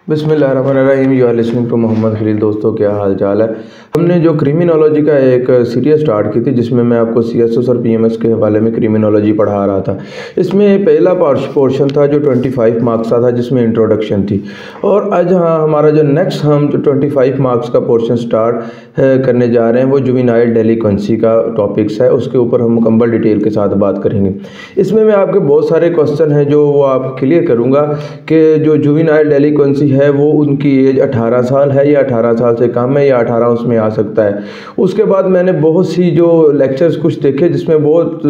बिस्मिल्लाहिर्रहमानिर्रहीम। You are listening to Mohammed Khalil. दोस्तों क्या हाल चाल है। हमने जो क्रिमिनोलॉजी का एक सीरीज़ स्टार्ट की थी जिसमें मैं आपको सीएसएस और पीएमएस के हवाले में क्रिमिनोलॉजी पढ़ा रहा था। इसमें पहला पोर्शन था जो 25 मार्क्स का था जिसमें इंट्रोडक्शन थी। और आज हमारा जो नेक्स्ट हम जो 25 मार्क्स का पोर्शन स्टार्ट करने जा रहे हैं वो जुवेनाइल डेलिक्वेंसी का टॉपिक्स है। उसके ऊपर हम मुकम्मल डिटेल के साथ बात करेंगे। इसमें मैं आपके बहुत सारे क्वेश्चन हैं जो वो आप क्लियर करूँगा कि जो जुवेनाइल डेलिक्वेंसी है वो उनकी एज 18 साल है या 18 साल से कम है या 18 उसमें आ सकता है। उसके बाद मैंने बहुत सी जो लेक्चर्स कुछ देखे जिसमें बहुत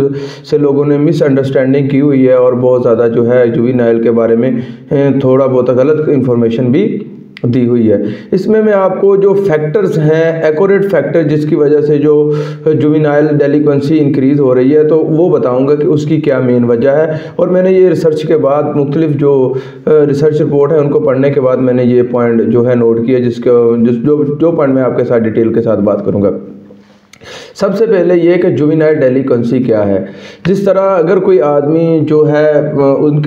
से लोगों ने मिसअंडरस्टैंडिंग की हुई है और बहुत ज़्यादा जो है जुवेनाइल के बारे में थोड़ा बहुत गलत इंफॉर्मेशन भी दी हुई है। इसमें मैं आपको जो फैक्टर्स हैं एक्यूरेट फैक्टर जिसकी वजह से जो जुवेनाइल डेलिक्वेंसी इंक्रीज़ हो रही है तो वो बताऊंगा कि उसकी क्या मेन वजह है। और मैंने ये रिसर्च के बाद मुख्तलिफ जो रिसर्च रिपोर्ट है उनको पढ़ने के बाद मैंने ये पॉइंट जो है नोट किया जो पॉइंट मैं आपके साथ डिटेल के साथ बात करूँगा। सबसे पहले ये कि जुवेनाइल डेलिक्वेंसी क्या है। जिस तरह अगर कोई आदमी जो है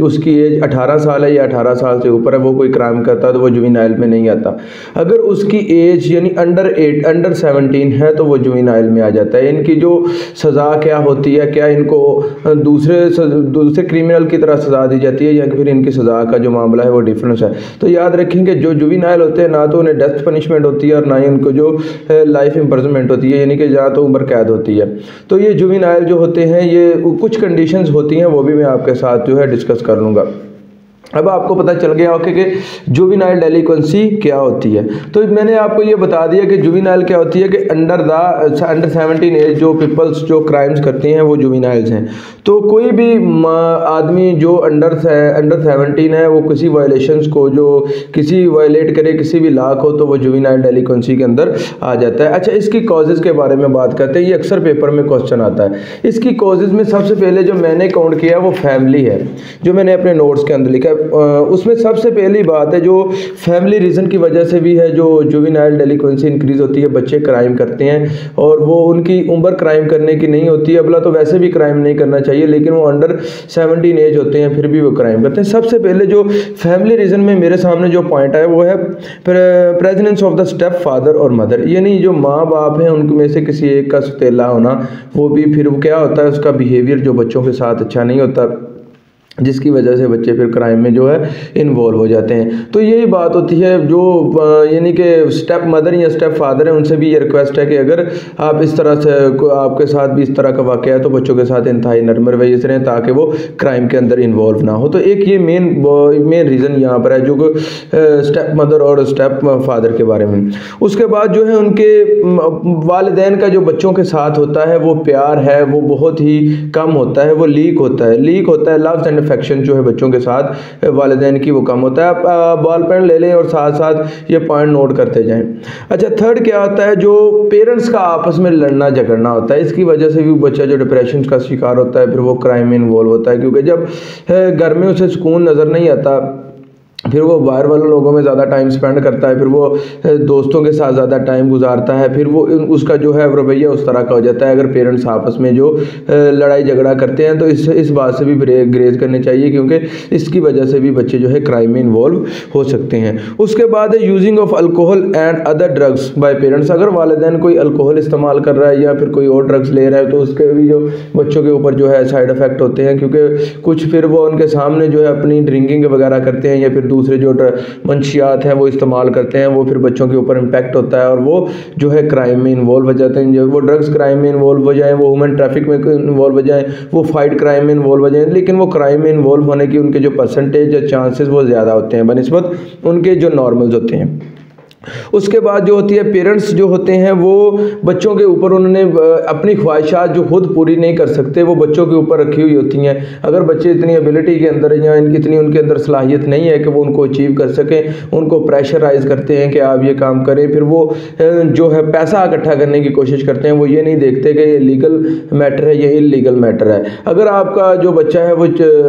उसकी एज 18 साल है या 18 साल से ऊपर है वो कोई क्राइम करता है तो वो जुवेनाइल में नहीं आता। अगर उसकी एज यानी अंडर 17 है तो वो जुवेनाइल में आ जाता है। इनकी जो सज़ा क्या होती है, क्या इनको दूसरे क्रिमिनल की तरह सज़ा दी जाती है या फिर इनकी सज़ा का जो मामला है वो डिफरेंस है। तो याद रखेंगे जो जुवेनाइल होते हैं ना तो उन्हें डेथ पनिशमेंट होती है और ना ही उनको जो लाइफ इम्प्रिजनमेंट होती है यानी कि या तो उम्र कैद होती है। तो ये जुवेनाइल जो होते हैं ये कुछ कंडीशंस होती हैं वो भी मैं आपके साथ जो है डिस्कस कर लूँगा। अब आपको पता चल गया ओके कि जुवेनाइल डेलिक्वेंसी क्या होती है। तो मैंने आपको ये बता दिया कि जुवेनाइल क्या होती है कि अंडर 17 एज जो पीपल्स जो क्राइम्स करते हैं वो जुवेनाइल्स हैं। तो कोई भी आदमी जो अंडर 17 है वो किसी वायलेशंस को जो किसी वायलेट करे किसी भी लॉ को तो वो जुवेनाइल डेलिक्वेंसी के अंदर आ जाता है। अच्छा, इसकी कॉजेज़ के बारे में बात करते हैं। ये अक्सर पेपर में क्वेश्चन आता है। इसकी कॉजेज़ में सबसे पहले जो मैंने काउंट किया वो फैमिली है, जो मैंने अपने नोट्स के अंदर लिखा। उसमें सबसे पहली बात है जो फैमिली रीज़न की वजह से भी है जो जुवेनाइल डेलिक्वेंसी इंक्रीज़ होती है। बच्चे क्राइम करते हैं और वो उनकी उम्र क्राइम करने की नहीं होती है। अबला तो वैसे भी क्राइम नहीं करना चाहिए लेकिन वो अंडर 17 एज होते हैं फिर भी वो क्राइम करते हैं। सबसे पहले जो फैमिली रीज़न में मेरे सामने जो पॉइंट है वो है presence of the step father और मदर, यानी जो माँ बाप हैं उनमें से किसी एक का सौतेला होना। वो भी फिर क्या होता है उसका बिहेवियर जो बच्चों के साथ अच्छा नहीं होता जिसकी वजह से बच्चे फिर क्राइम में जो है इन्वॉल्व हो जाते हैं। तो यही बात होती है जो यानी कि स्टेप मदर या स्टेप फादर है उनसे भी ये रिक्वेस्ट है कि अगर आप इस तरह से आपके साथ भी इस तरह का वाक़या है तो बच्चों के साथ इंतहाई नरम रवैये से रहें ताकि वो क्राइम के अंदर इन्वॉल्व ना हो। तो एक ये मेन रीज़न यहाँ पर है जो स्टेप मदर और स्टेप फादर के बारे में। उसके बाद जो है उनके वालिदैन का जो बच्चों के साथ होता है वो प्यार है वो बहुत ही कम होता है, वो लीक होता है। लव एंड अफेक्शन जो है बच्चों के साथ वालिदैन की वो कम होता है। आप बॉल पेन ले लें और साथ साथ ये पॉइंट नोट करते जाएं। अच्छा, थर्ड क्या होता है जो पेरेंट्स का आपस में लड़ना झगड़ना होता है। इसकी वजह से भी बच्चा जो डिप्रेशन का शिकार होता है फिर वो क्राइम में इन्वॉल्व होता है क्योंकि जब घर में उसे सुकून नज़र नहीं आता फिर वो बाहर वाले लोगों में ज़्यादा टाइम स्पेंड करता है, फिर वो दोस्तों के साथ ज़्यादा टाइम गुजारता है, फिर वो उसका जो है रवैया उस तरह का हो जाता है। अगर पेरेंट्स आपस में जो लड़ाई झगड़ा करते हैं तो इस बात से भी ग्रेज करने चाहिए क्योंकि इसकी वजह से भी बच्चे जो है क्राइम में इन्वॉल्व हो सकते हैं। उसके बाद है using of alcohol and other drugs bye parents. अगर वालिदैन कोई अल्कोहल इस्तेमाल कर रहा है या फिर कोई और ड्रग्स ले रहा है तो उसके भी जो बच्चों के ऊपर जो है साइड इफ़ेक्ट होते हैं क्योंकि कुछ फिर वो उनके सामने जो है अपनी ड्रिंकिंग वगैरह करते हैं या फिर दूसरे जो मंशियात हैं वो इस्तेमाल करते हैं, वो फिर बच्चों के ऊपर इम्पैक्ट होता है और वो जो है क्राइम में इन्वॉल्व हो जाते हैं। वो ड्रग्स क्राइम में इन्वॉल्व हो जाएं, वो ह्यूमन ट्रैफिक में इन्वॉल्व हो जाएं, वो फाइट क्राइम में इन्वॉल्व हो जाएं, लेकिन वो क्राइम में इन्वॉल्व होने की उनके जो परसेंटेज या चांसेस वो ज़्यादा होते हैं बनिस्बत उनके जो नॉर्मल्स होते हैं। उसके बाद जो होती है पेरेंट्स जो होते हैं वो बच्चों के ऊपर उन्होंने अपनी ख्वाहिशात जो खुद पूरी नहीं कर सकते वो बच्चों के ऊपर रखी हुई होती हैं। अगर बच्चे इतनी एबिलिटी के अंदर या इतनी उनके अंदर सलाहियत नहीं है कि वो उनको अचीव कर सकें, उनको प्रेशराइज करते हैं कि आप ये काम करें। फिर वो जो है पैसा इकट्ठा करने की कोशिश करते हैं, वो ये नहीं देखते कि ये लीगल मैटर है या इलीगल मैटर है। अगर आपका जो बच्चा है वो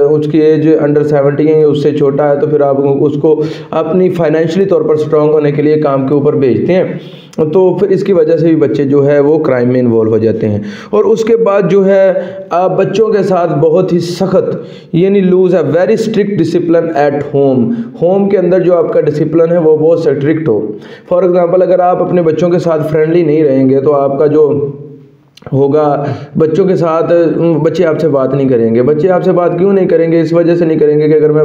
उसकी एज अंडर 17 है या उससे छोटा है तो फिर आप उसको अपनी फाइनेंशियली तौर पर स्ट्रांग होने के लिए काम के ऊपर भेजते हैं, तो फिर इसकी वजह से भी बच्चे जो है वो क्राइम में इन्वॉल्व हो जाते हैं। और उसके बाद जो है बच्चों के साथ बहुत ही सख्त यानी लूज है very strict discipline at home. Home के अंदर जो आपका डिसिप्लिन है वो बहुत स्ट्रिक्ट हो। फॉर एग्जांपल अगर आप अपने बच्चों के साथ फ्रेंडली नहीं रहेंगे तो आपका जो होगा बच्चों के साथ, बच्चे आपसे बात नहीं करेंगे। बच्चे आपसे बात क्यों नहीं करेंगे? इस वजह से नहीं करेंगे कि अगर मैं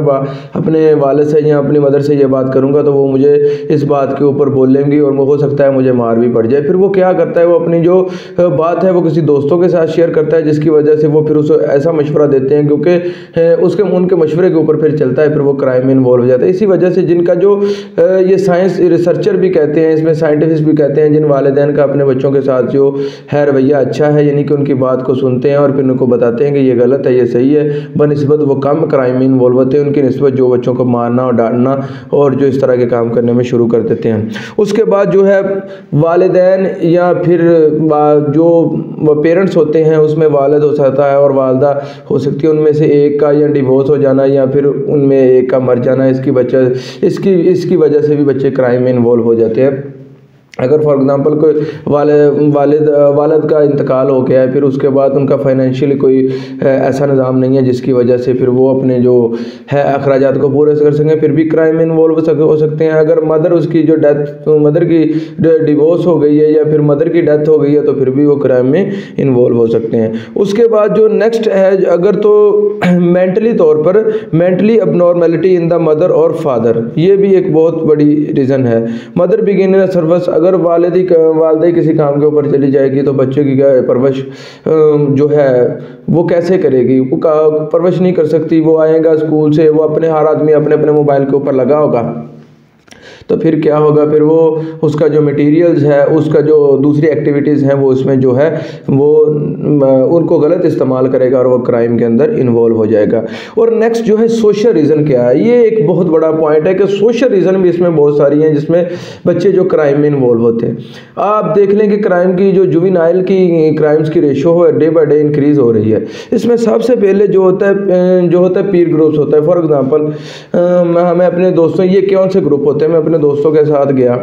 अपने वालिद से या अपनी मदर से ये बात करूंगा तो वो मुझे इस बात के ऊपर बोल लेंगी और हो सकता है मुझे मार भी पड़ जाए। फिर वो क्या करता है, वो अपनी जो बात है वो किसी दोस्तों के साथ शेयर करता है, जिसकी वजह से वो फिर उसे ऐसा मशवरा देते हैं क्योंकि उनके मशवरे के ऊपर फिर चलता है, फिर वो क्राइम में इन्वॉल्व हो जाता है। इसी वजह से जिनका जो ये साइंस रिसर्चर भी कहते हैं, इसमें साइंटिस्ट भी कहते हैं, जिन वालिदैन का अपने बच्चों के साथ जो है रवैया अच्छा है, यानी कि उनकी बात को सुनते हैं और फिर उनको बताते हैं कि ये गलत है ये सही है, बनिस्बत वो कम क्राइम में इन्वॉल्व होते हैं उनकी निस्बत जो बच्चों को मारना और डांटना और जो इस तरह के काम करने में शुरू कर देते हैं। उसके बाद जो है वालिदैन या फिर जो पेरेंट्स होते हैं उसमें वालिद हो सकता है और वालदा हो सकती है, उनमें से एक का या डिवोर्स हो जाना या फिर उनमें एक का मर जाना, इसकी वजह से भी बच्चे क्राइम में इन्वॉल्व हो जाते हैं। अगर फॉर एग्जांपल कोई वालिद का इंतकाल हो गया है, फिर उसके बाद उनका फाइनेंशियली कोई ऐसा निज़ाम नहीं है जिसकी वजह से फिर वो अपने जो है अखराजात को पूरे कर सकें, फिर भी क्राइम में इन्वॉल्व हो सकते हैं। अगर मदर की डिवोर्स हो गई है या फिर मदर की डेथ हो गई है तो फिर भी वो क्राइम में इन्वॉल्व हो सकते हैं। उसके बाद जो नेक्स्ट है, अगर तो मेंटली तौर पर mentally abnormality in the mother और फादर, ये भी एक बहुत बड़ी रीज़न है। मदर बिगिन सर्विस, अगर वालदा किसी काम के ऊपर चली जाएगी तो बच्चे की क्या परवरिश जो है वो कैसे करेगी? वो परवरिश नहीं कर सकती। वो आएगा स्कूल से, वो हर आदमी अपने अपने मोबाइल के ऊपर लगा होगा, तो फिर क्या होगा, फिर वो उसका जो मटेरियल्स है, उसका जो दूसरी एक्टिविटीज़ हैं वो उसमें जो है वो उनको गलत इस्तेमाल करेगा और वो क्राइम के अंदर इन्वॉल्व हो जाएगा। और नेक्स्ट जो है सोशल रीज़न क्या है, ये एक बहुत बड़ा पॉइंट है कि सोशल रीज़न भी इसमें बहुत सारी हैं जिसमें बच्चे जो क्राइम में इन्वॉल्व होते हैं। आप देख लें कि क्राइम की जो जुवेनाइल की क्राइम्स की रेशो है डे बाई डे इंक्रीज़ हो रही है। इसमें सबसे पहले जो होता है पीर ग्रुप्स होता है। फॉर एग्जांपल मैं अपने दोस्तों, ये कौन से ग्रुप होते हैं, मैं अपने दोस्तों के साथ गया,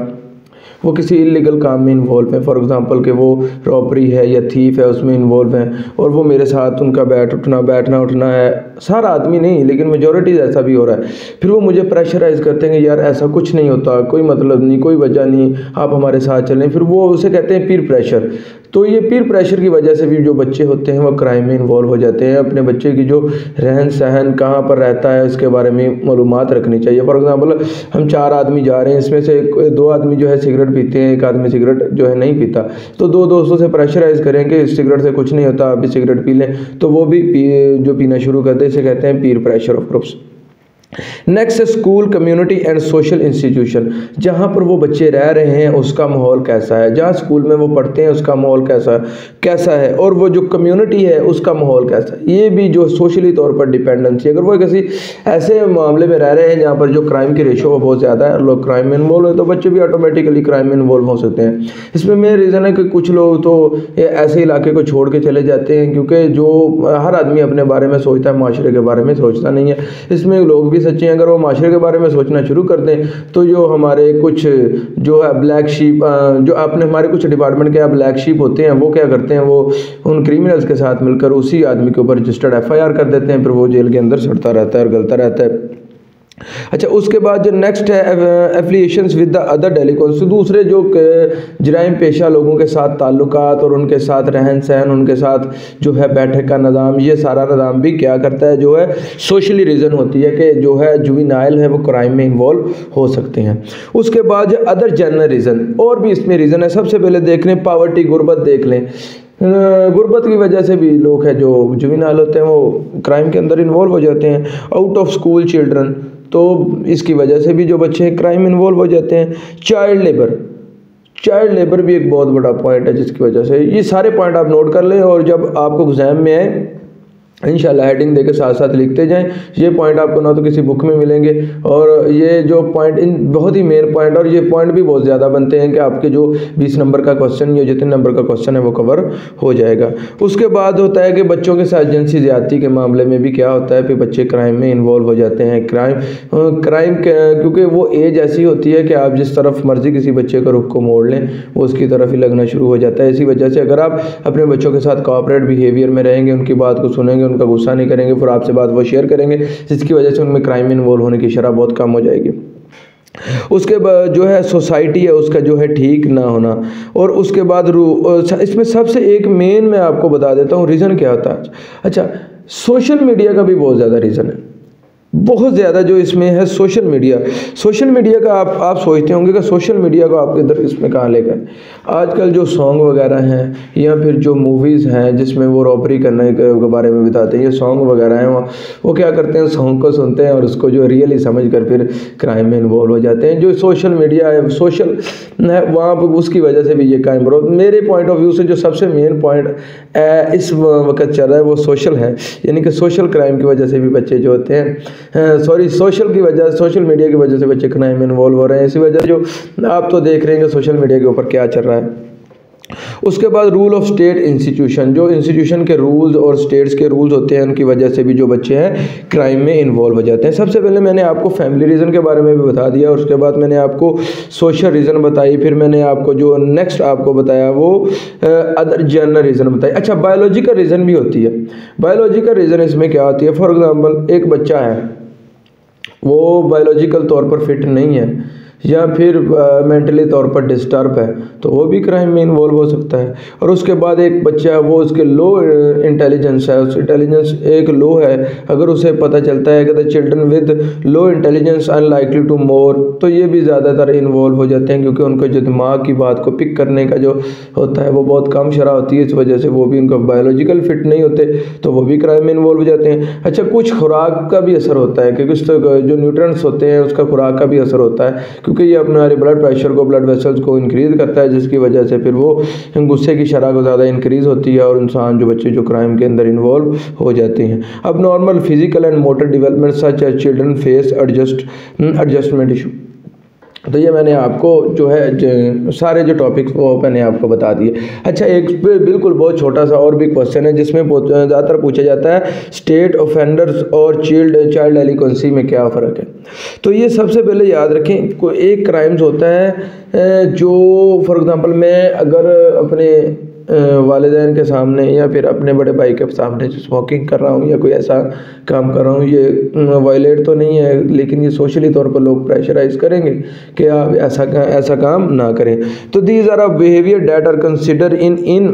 वो किसी इलीगल काम में इन्वॉल्व है, फॉर एग्जांपल कि वो रॉबरी है या थीफ है उसमें इन्वॉल्व हैं, और वो मेरे साथ उनका बैठना उठना है, सारा आदमी नहीं लेकिन मेजॉरिटी ऐसा भी हो रहा है। फिर वो मुझे प्रेशराइज़ करते हैं कि यार ऐसा कुछ नहीं होता, कोई मतलब नहीं, कोई वजह नहीं, आप हमारे साथ चलें। फिर वो उसे कहते हैं पीर प्रेशर। तो ये पीर प्रेशर की वजह से भी जो बच्चे होते हैं वो क्राइम में इन्वॉल्व हो जाते हैं। अपने बच्चे की जो रहन सहन कहाँ पर रहता है उसके बारे में मालूमात रखनी चाहिए। फॉर एग्जांपल हम 4 आदमी जा रहे हैं, इसमें से 2 आदमी जो है सिगरेट पीते हैं, एक आदमी सिगरेट जो है नहीं पीता, तो 2 दोस्तों से प्रेशराइज़ करें कि सिगरेट से कुछ नहीं होता, आप भी सिगरेट पी लें, तो वो भी जो पीना शुरू करते हैं, इसे कहते हैं पीर प्रेशर ऑफ ग्रुप्स। नेक्स्ट है school, community and social institution. जहाँ पर वो बच्चे रह रहे हैं उसका माहौल कैसा है, जहाँ स्कूल में वो पढ़ते हैं उसका माहौल कैसा है, और वो जो कम्युनिटी है उसका माहौल कैसा है। ये भी जो सोशली तौर पर डिपेंडेंसी, अगर वो किसी ऐसे मामले में रह रहे हैं जहाँ पर जो क्राइम की रेशो वो बहुत ज़्यादा है और लोग क्राइम में इन्वॉल्व है, तो बच्चे भी ऑटोमेटिकली क्राइम में इन्वॉल्व हो सकते हैं। इसमें मेन रीज़न है कि कुछ लोग तो ऐसे इलाके को छोड़ के चले जाते हैं, क्योंकि जो हर आदमी अपने बारे में सोचता है, माशरे के बारे में सोचता नहीं है। इसमें लोग भी सच्चे हैं, अगर वो माशरे के बारे में सोचना शुरू कर दें तो जो हमारे कुछ जो है ब्लैक शीप, जो अपने हमारे कुछ डिपार्टमेंट के ब्लैक शीप होते हैं, वो क्या करते हैं, वो उन क्रिमिनल्स के साथ मिलकर उसी आदमी के ऊपर रजिस्टर्ड FIR कर देते हैं, फिर वो जेल के अंदर सड़ता रहता है और गलता रहता है। अच्छा, उसके बाद जो नेक्स्ट है एफिलिएशंस विद द अदर डेलिक्वेंट्स, दूसरे जो जराइम पेशा लोगों के साथ ताल्लुकात और उनके साथ रहन सहन, उनके साथ जो है बैठक का निज़ाम, ये सारा निज़ाम भी क्या करता है, जो है सोशली रीज़न होती है कि जो है जुवेनाइल है वो क्राइम में इन्वॉल्व हो सकते हैं। उसके बाद जो अदर जनरल रीज़न, और भी इसमें रीज़न है। सबसे पहले देख लें पावर्टी, गुर्बत देख लें। गुर्बत की वजह से भी लोग हैं जो जुवेनाइल होते हैं वो क्राइम के अंदर इन्वॉल्व हो जाते हैं। आउट ऑफ स्कूल चिल्ड्रन, तो इसकी वजह से भी जो बच्चे हैं क्राइम इन्वॉल्व हो जाते हैं। चाइल्ड लेबर भी एक बहुत बड़ा पॉइंट है जिसकी वजह से, ये सारे पॉइंट आप नोट कर लें और जब आपको एग्जाम में आए इंशाल्लाह हेडिंग देके साथ साथ लिखते जाएं। ये पॉइंट आपको ना तो किसी बुक में मिलेंगे, और ये जो पॉइंट इन बहुत ही मेन पॉइंट, और ये पॉइंट भी बहुत ज़्यादा बनते हैं कि आपके जो 20 नंबर का क्वेश्चन या जितने नंबर का क्वेश्चन है वो कवर हो जाएगा। उसके बाद होता है कि बच्चों के साथ जिनसी ज़्यादती के मामले में भी क्या होता है, फिर बच्चे क्राइम में इन्वॉल्व हो जाते हैं। क्राइम क्योंकि वो एज ऐसी होती है कि आप जिस तरफ मर्जी किसी बच्चे का रुख को मोड़ लें वो उसकी तरफ ही लगना शुरू हो जाता है। इसी वजह से अगर आप अपने बच्चों के साथ कोऑपरेट बिहेवियर में रहेंगे, उनकी बात को सुनेंगे, उनका गुस्सा नहीं करेंगे, फिर आपसे बात वो शेयर करेंगे, जिसकी वजह से उनमें क्राइम में इन्वॉल्व होने की शरह बहुत कम हो जाएगी। उसके बाद जो है सोसाइटी है उसका जो है ठीक ना होना, और उसके बाद इसमें सबसे एक मेन मैं आपको बता देता हूँ रीज़न क्या होता है। अच्छा, सोशल मीडिया का भी बहुत ज़्यादा रीज़न है, बहुत ज़्यादा जो इसमें है सोशल मीडिया का आप सोचते होंगे कि सोशल मीडिया को आपके इधर इसमें कहाँ ले गए। आजकल जो सॉन्ग वगैरह हैं या फिर जो मूवीज़ हैं जिसमें वो रॉबरी करने के बारे में बताते हैं, ये सॉन्ग वगैरह हैं, वो क्या करते हैं, सॉन्ग को सुनते हैं और उसको जो रियली समझ कर फिर क्राइम में इन्वॉल्व हो जाते हैं। जो सोशल मीडिया है, सोशल है, वहाँ पर उसकी वजह से भी ये क्राइम मेरे पॉइंट ऑफ व्यू से जो सबसे मेन पॉइंट इस वक्त चल रहा है वो सोशल है, यानी कि सोशल क्राइम की वजह से भी बच्चे जो होते हैं सोशल मीडिया की वजह से बच्चे क्राइम में इन्वॉल्व हो रहे हैं। इसी वजह जो आप तो देख रहे हैं सोशल मीडिया के ऊपर क्या चल रहा है। उसके बाद रूल ऑफ स्टेट इंस्टीट्यूशन, जो इंस्टीट्यूशन के रूल्स और स्टेट्स के रूल्स होते हैं उनकी वजह से भी जो बच्चे हैं क्राइम में इन्वॉल्व हो जाते हैं। सबसे पहले मैंने आपको फैमिली रीज़न के बारे में भी बता दिया, और उसके बाद मैंने आपको सोशल रीज़न बताई, फिर मैंने आपको जो नेक्स्ट आपको बताया वो अदर जनरल रीज़न बताई। अच्छा, बायोलॉजिकल रीज़न भी होती है। बायोलॉजिकल रीज़न इसमें क्या होती है, फॉर एग्ज़ाम्पल एक बच्चा है वो बायोलॉजिकल तौर पर फिट नहीं है या फिर मेंटली तौर पर डिस्टर्ब है तो वो भी क्राइम में इन्वॉल्व हो सकता है। और उसके बाद एक बच्चा है वो उसके लो इंटेलिजेंस है, उस इंटेलिजेंस एक लो है, अगर उसे पता चलता है कि the children with low intelligence unlikely to more, तो ये भी ज़्यादातर इन्वॉल्व हो जाते हैं क्योंकि उनके जो दिमाग की बात को पिक करने का जो होता है वो बहुत कम शरह होती है। इस वजह से वो भी उनका बायोलॉजिकल फिट नहीं होते तो वो भी क्राइम में इन्वॉल्व हो जाते हैं। अच्छा, कुछ खुराक का भी असर होता है क्योंकि जो न्यूट्रिएंट्स होते हैं उसका खुराक का भी असर होता है, क्योंकि ये अपने हमारे ब्लड प्रेशर को, ब्लड वेसल्स को इंक्रीज़ करता है, जिसकी वजह से फिर वो गुस्से की शरह को ज़्यादा इंक्रीज़ होती है और इंसान जो बच्चे जो क्राइम के अंदर इन्वॉल्व हो जाते हैं। अब normal physical and motor development such as children face adjustment issue, तो ये मैंने आपको जो है सारे जो टॉपिक्स वो मैंने आपको बता दिए। अच्छा, एक बिल्कुल बहुत छोटा सा और भी क्वेश्चन है जिसमें ज़्यादातर पूछा जाता है स्टेट ऑफेंडर्स और चाइल्ड डेलिक्वेंसी में क्या फ़र्क है। तो ये सबसे पहले याद रखें, कोई एक क्राइम्स होता है जो फॉर एग्ज़ाम्पल मैं अगर अपने वालिदैन के सामने या फिर अपने बड़े भाई के सामने स्मोकिंग कर रहा हूँ या कोई ऐसा काम कर रहा हूँ, ये वायलेट तो नहीं है लेकिन ये सोशली तौर पर लोग प्रेशराइज करेंगे कि आप ऐसा काम ना करें। तो these are a behaviour that are consider in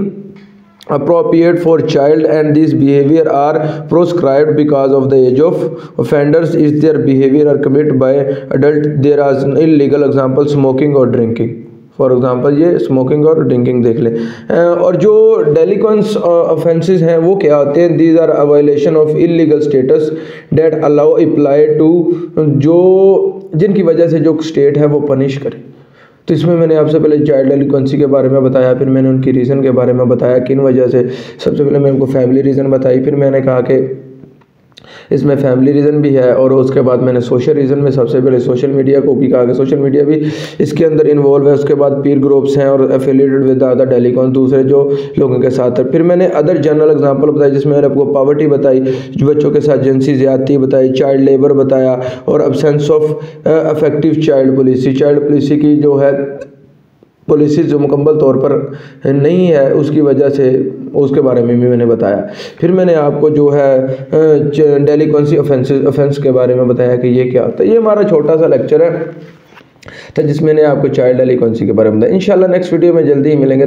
appropriate for child and these behavior are proscribed because of the age of offenders is their behavior are committed by adult. There are illegal example smoking or drinking, for example ये smoking और drinking देख लें। और जो डेलिक्वेंस offences हैं वो क्या होते हैं, these are a violation of illegal status that allow apply to, जो जिनकी वजह से जो स्टेट है वो पनिश करे। तो इसमें मैंने आपसे पहले चाइल्ड डेलिक्वेंसी के बारे में बताया, फिर मैंने उनकी रीज़न के बारे में बताया किन वजह से। सबसे पहले मैंने उनको फैमिली रीज़न बताई, फिर मैंने कहा कि इसमें फैमिली रीज़न भी है, और उसके बाद मैंने सोशल रीज़न में सबसे पहले सोशल मीडिया को भी कहा कि सोशल मीडिया भी इसके अंदर इन्वॉल्व है। उसके बाद पीर ग्रुप्स हैं और एफिलिएटेड विद अदर डेलिक्वेंस, दूसरे जो लोगों के साथ है। फिर मैंने अदर जनरल एग्जांपल बताई जिसमें मैंने आपको पॉवर्टी बताई, बच्चों के साथ जिनसी ज़्यादती बताई, चाइल्ड लेबर बताया, और absence of effective child policy की जो है पॉलिसी जो मुकम्मल तौर पर नहीं है उसकी वजह से उसके बारे में भी मैंने बताया। फिर मैंने आपको जो है डेलिक्वेंसी ऑफेंस के बारे में बताया कि ये क्या होता है। ये हमारा छोटा सा लेक्चर है तो जिसमें मैंने आपको चाइल्ड डेलिक्वेंसी के बारे में बताया। इंशाल्लाह नेक्स्ट वीडियो में जल्दी ही मिलेंगे।